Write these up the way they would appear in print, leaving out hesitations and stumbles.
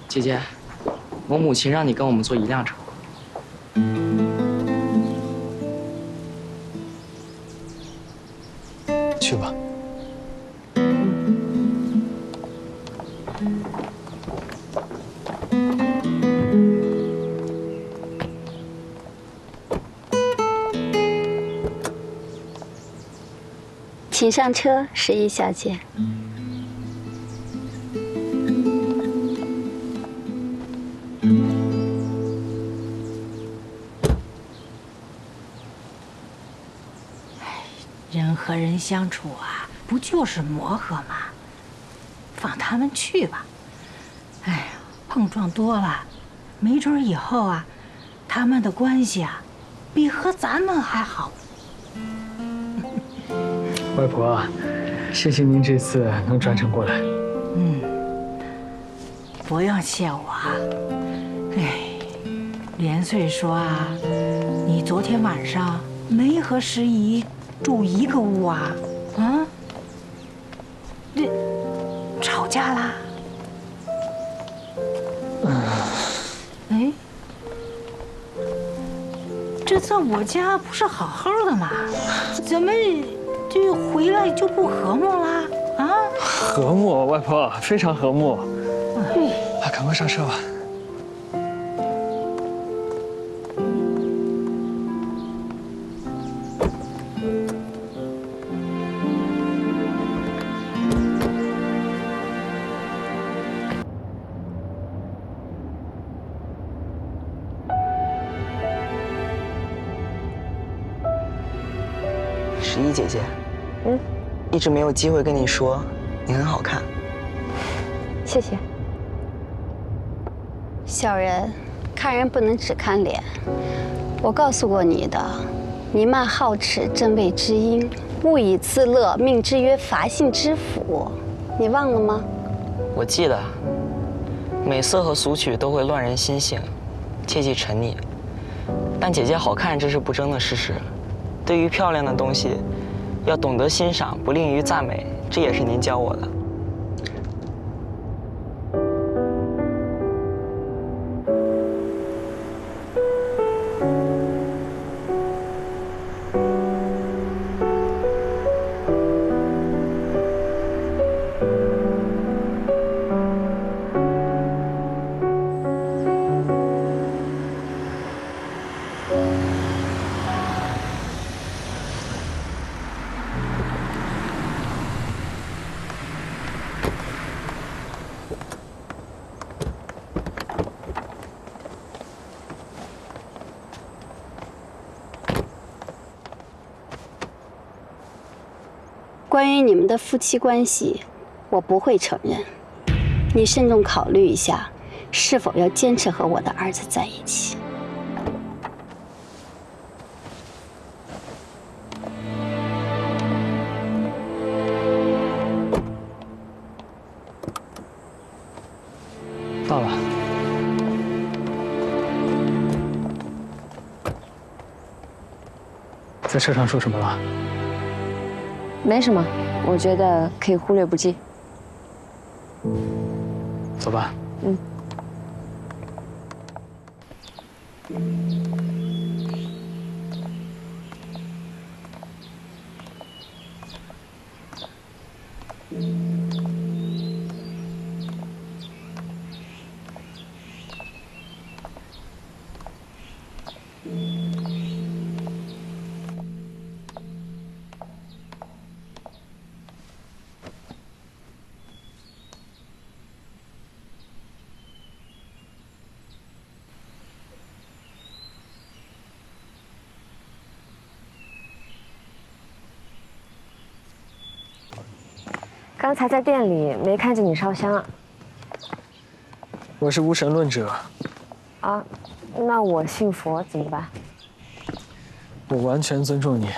姐姐，我母亲让你跟我们坐一辆车。去吧。请上车，十一小姐。人和人相处啊，不就是磨合吗？放他们去吧。哎呀，碰撞多了，没准以后啊，他们的关系啊，比和咱们还好。外婆，谢谢您这次能专程过来。不用谢我啊。哎，连岁说啊，你昨天晚上没和十姨住一个屋啊？啊？这吵架啦？哎，这在我家不是好好的吗？怎么这回来就不和睦啦？啊？和睦，外婆非常和睦。赶快上车吧。十一姐姐，一直没有机会跟你说，你很好看。谢谢。小人，看人不能只看脸。我告诉过你的，弥漫好齿，正谓知音；物以自乐，命之曰伐性之辅。你忘了吗？我记得，美色和俗曲都会乱人心性，切忌沉溺。但姐姐好看，这是不争的事实。对于漂亮的东西，要懂得欣赏，不吝于赞美，这也是您教我的。关于你们的夫妻关系，我不会承认。你慎重考虑一下，是否要坚持和我的儿子在一起。到了。在车上说什么了？没什么，我觉得可以忽略不计。走吧。刚才在店里没看见你烧香啊？我是无神论者。啊，那我信佛怎么办？我完全尊重你。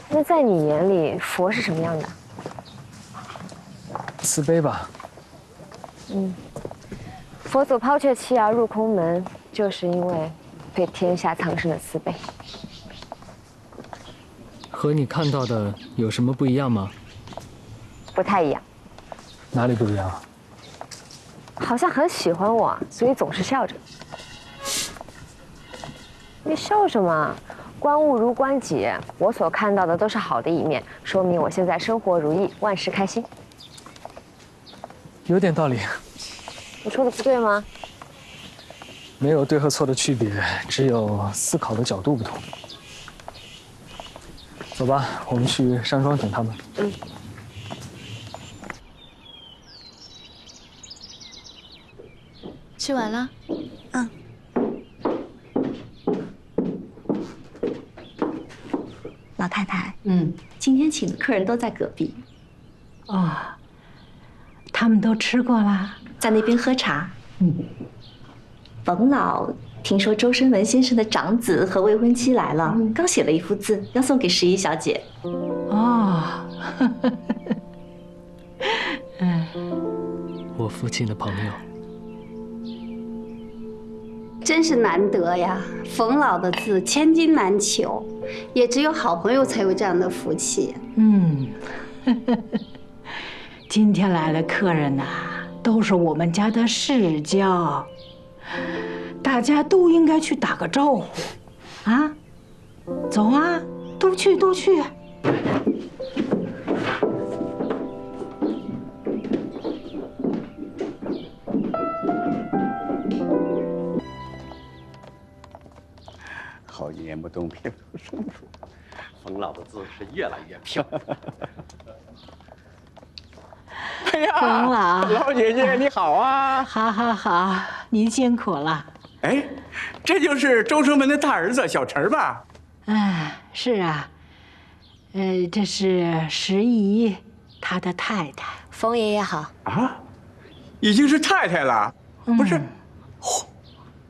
那在你眼里，佛是什么样的？慈悲吧。佛祖抛却妻儿入空门，就是因为对天下苍生的慈悲。和你看到的有什么不一样吗？不太一样。哪里不一样？好像很喜欢我，所以总是笑着。你笑什么？观物如观己，我所看到的都是好的一面，说明我现在生活如意，万事开心。有点道理。我说的不对吗？没有对和错的区别，只有思考的角度不同。走吧，我们去山庄等他们。嗯。吃完了？嗯。老太太，今天请的客人都在隔壁。哦，他们都吃过啦，在那边喝茶。冯老听说周生文先生的长子和未婚妻来了，刚写了一幅字，要送给11小姐。哦，我父亲的朋友。真是难得呀！冯老的字千金难求，也只有好朋友才有这样的福气。今天来了客人呐，都是我们家的世交，大家都应该去打个招呼，啊！走啊，都去都去。好言不动，偏不生出。冯老的字是越来越漂亮。哎呀，冯老，老姐姐你好啊！好，您辛苦了。哎，这就是周生门的大儿子小陈吧？是啊，这是石姨，她的太太。冯爷爷好啊，已经是太太了，不是？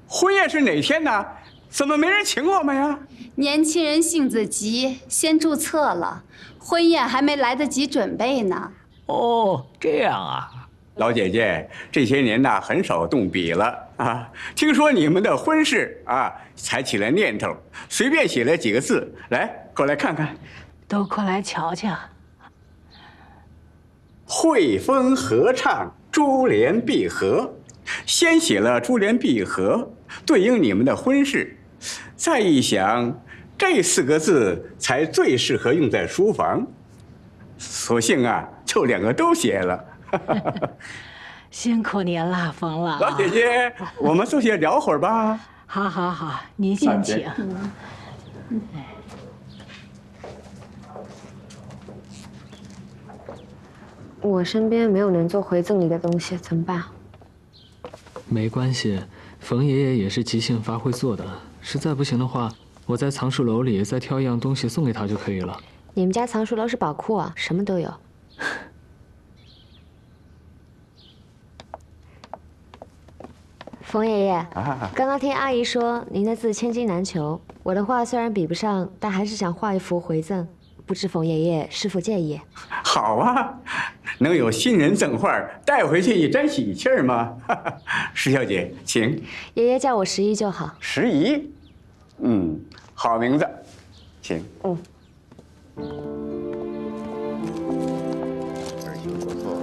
婚宴是哪天呢？怎么没人请我们呀？年轻人性子急，先注册了，婚宴还没来得及准备呢。哦，这样啊。老姐姐，这些年呐，很少动笔了啊。听说你们的婚事啊，才起了念头，随便写了几个字，来，过来看看。都过来瞧瞧。汇丰合唱，珠联璧合，先写了珠联璧合，对应你们的婚事。再一想，这4个字才最适合用在书房，索性啊，就2个都写了。辛苦您了，冯老。老姐姐，我们坐下聊会儿吧。好，您先请。我身边没有能做回赠礼的东西，怎么办？没关系，冯爷爷也是即兴发挥做的。实在不行的话，我在藏书楼里再挑一样东西送给他就可以了。你们家藏书楼是宝库啊，什么都有。冯爷爷，刚刚听阿姨说您的字千金难求，我的画虽然比不上，但还是想画一幅回赠，不知冯爷爷是否介意？好啊，能有新人赠画带回去一沾喜气儿吗？石小姐，请。爷爷叫我石姨就好。石姨，好名字，请。儿媳不错。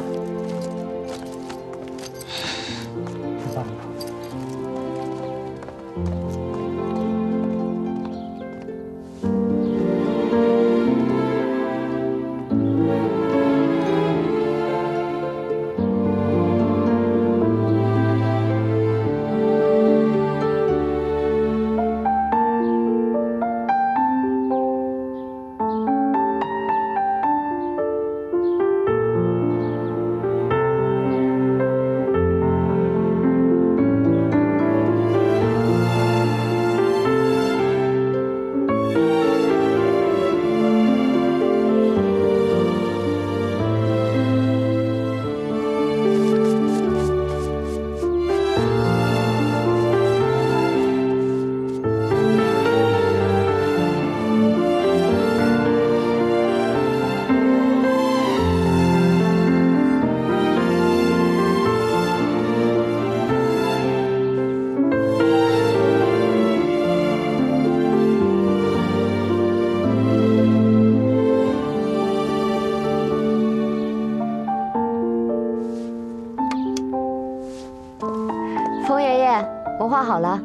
冯爷爷，我画好了。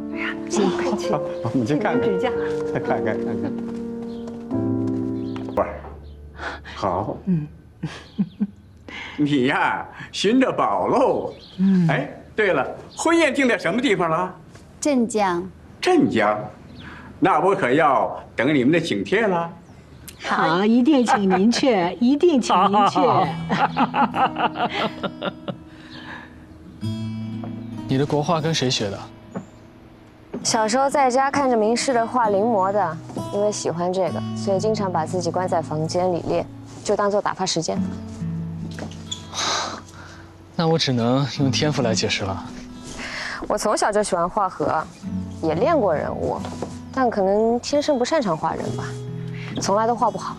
快去，我们去看看，指甲，看看。不是，好，你呀，寻着宝喽。哎，对了，婚宴定在什么地方了？镇江。镇江，那我可要等你们的请帖了。好，一定请您去，一定请您去。你的国画跟谁学的？小时候在家看着名师的画临摹的，因为喜欢这个，所以经常把自己关在房间里练，就当做打发时间。那我只能用天赋来解释了。我从小就喜欢画河，也练过人物，但可能天生不擅长画人吧，从来都画不好。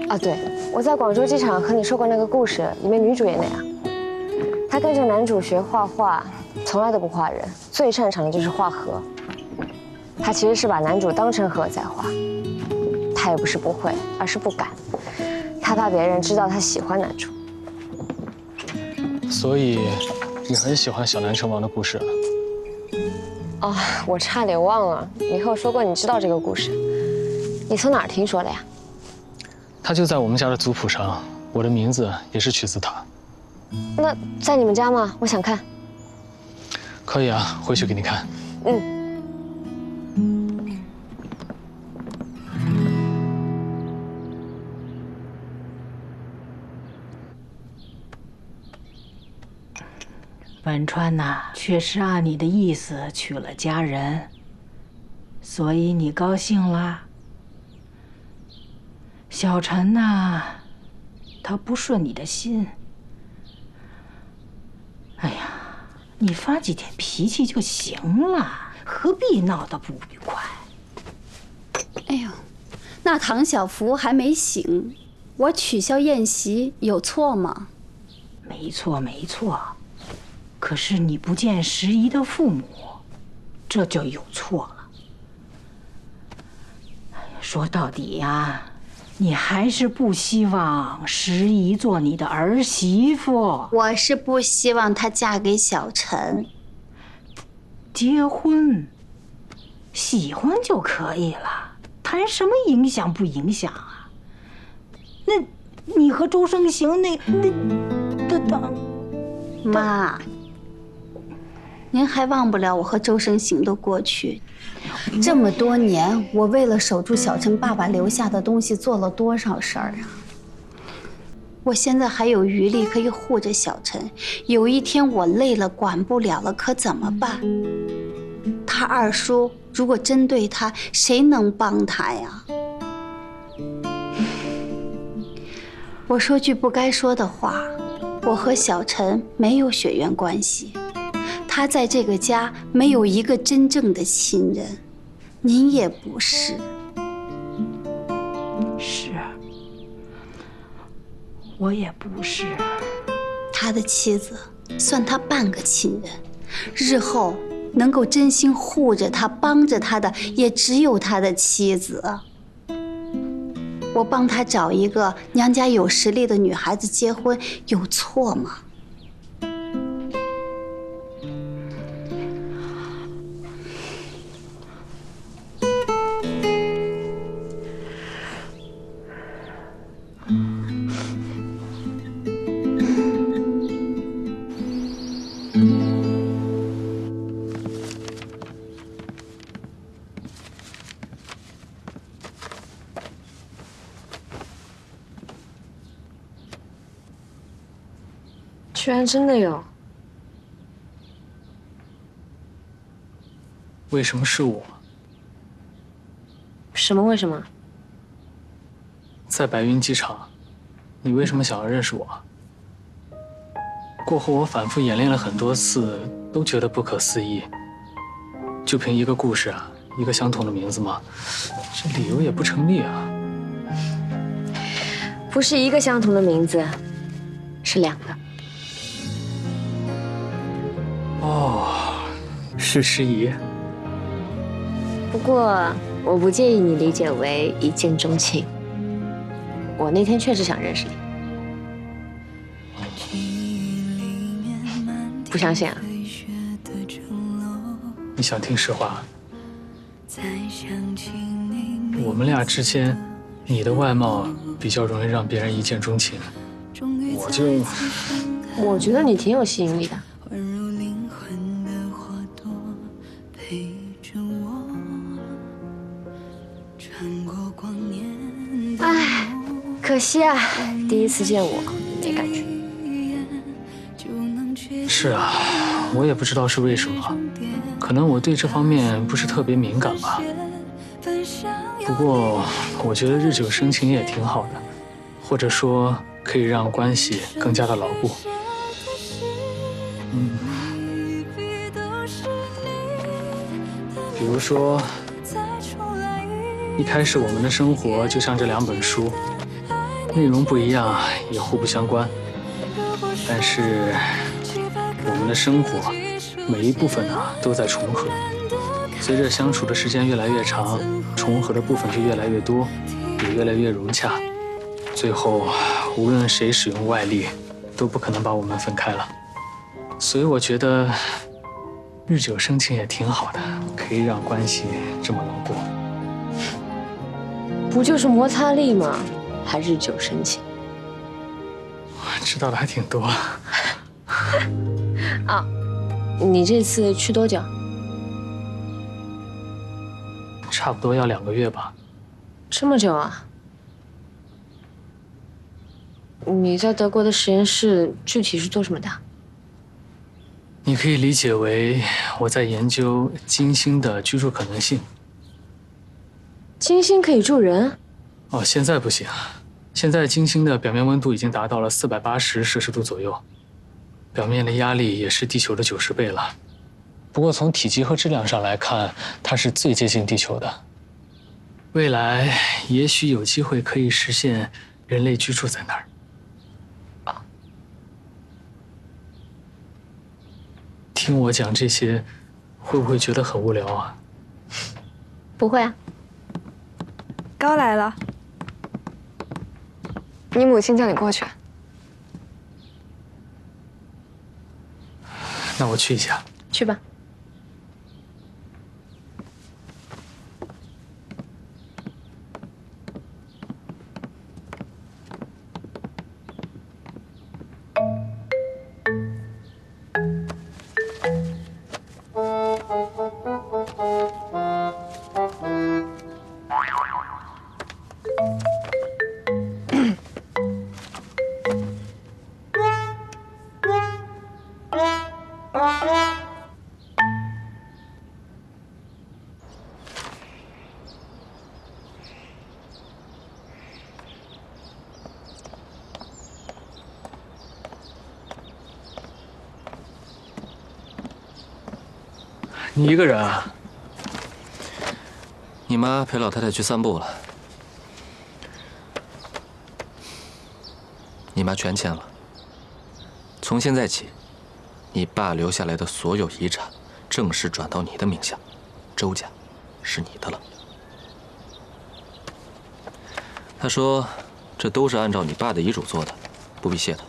啊，对，我在广州机场和你说过那个故事，里面女主也那样。她跟着男主学画画，从来都不画人，最擅长的就是画河。她其实是把男主当成河在画，她也不是不会，而是不敢。她怕别人知道她喜欢男主。所以，你很喜欢小南城王的故事啊？哦，我差点忘了，你和我说过你知道这个故事，你从哪儿听说的呀？它就在我们家的族谱上，我的名字也是取自它。那在你们家吗？我想看。可以啊，回去给你看。文川呐，确实按你的意思娶了佳人，所以你高兴啦。小陈呐，他不顺你的心。哎呀，你发几天脾气就行了，何必闹得不愉快？哎呦，那唐小福还没醒，我取消宴席有错吗？没错，没错。可是你不见时宜的父母，这就有错了。说到底呀，你还是不希望时宜做你的儿媳妇。我是不希望她嫁给小陈。结婚，喜欢就可以了，谈什么影响不影响啊？那，你和周生行那妈。您还忘不了我和周生行的过去？这么多年，我为了守住小陈爸爸留下的东西，做了多少事儿啊！我现在还有余力可以护着小陈，有一天我累了，管不了了，可怎么办？他二叔如果针对他，谁能帮他呀？我说句不该说的话，我和小陈没有血缘关系。他在这个家没有一个真正的亲人，您也不是。是，我也不是。他的妻子算他半个亲人，日后能够真心护着他、帮着他的，也只有他的妻子。我帮他找一个娘家有实力的女孩子结婚，有错吗？居然真的有！为什么是我？什么？为什么？在白云机场，你为什么想要认识我？过后我反复演练了很多次，都觉得不可思议。就凭一个故事啊，一个相同的名字吗？这理由也不成立啊。不是一个相同的名字，是两个。哦，是诗怡。不过我不介意你理解为一见钟情。我那天确实想认识你。不相信啊？你想听实话？我们俩之间，你的外貌比较容易让别人一见钟情，我觉得你挺有吸引力的。唉，可惜啊，第一次见我没感觉。是啊，我也不知道是为什么，可能我对这方面不是特别敏感吧。不过，我觉得日久生情也挺好的，或者说可以让关系更加的牢固。比如说，一开始我们的生活就像这2本书，内容不一样，也互不相关。但是，我们的生活每一部分都在重合。随着相处的时间越来越长，重合的部分就越来越多，也越来越融洽。最后，无论谁使用外力，都不可能把我们分开了。所以我觉得，日久生情也挺好的，可以让关系这么牢固。不就是摩擦力吗？还日久生情？知道的还挺多。啊，你这次去多久？差不多要2个月吧。这么久啊？你在德国的实验室具体是做什么的？你可以理解为我在研究金星的居住可能性。金星可以住人？哦，现在不行。现在金星的表面温度已经达到了480摄氏度左右，表面的压力也是地球的90倍了。不过从体积和质量上来看，它是最接近地球的。未来也许有机会可以实现人类居住在那儿。听我讲这些，会不会觉得很无聊啊？不会啊。高来了，你母亲叫你过去。那我去一下。去吧。你一个人啊？你妈陪老太太去散步了。你妈全签了。从现在起，你爸留下来的所有遗产正式转到你的名下，周家是你的了。他说，这都是按照你爸的遗嘱做的，不必谢他。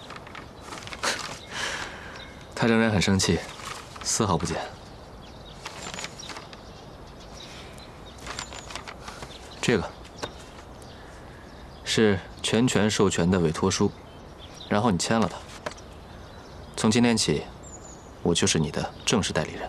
他仍然很生气，丝毫不减。这个是全权授权的委托书，然后你签了它。从今天起，我就是你的正式代理人。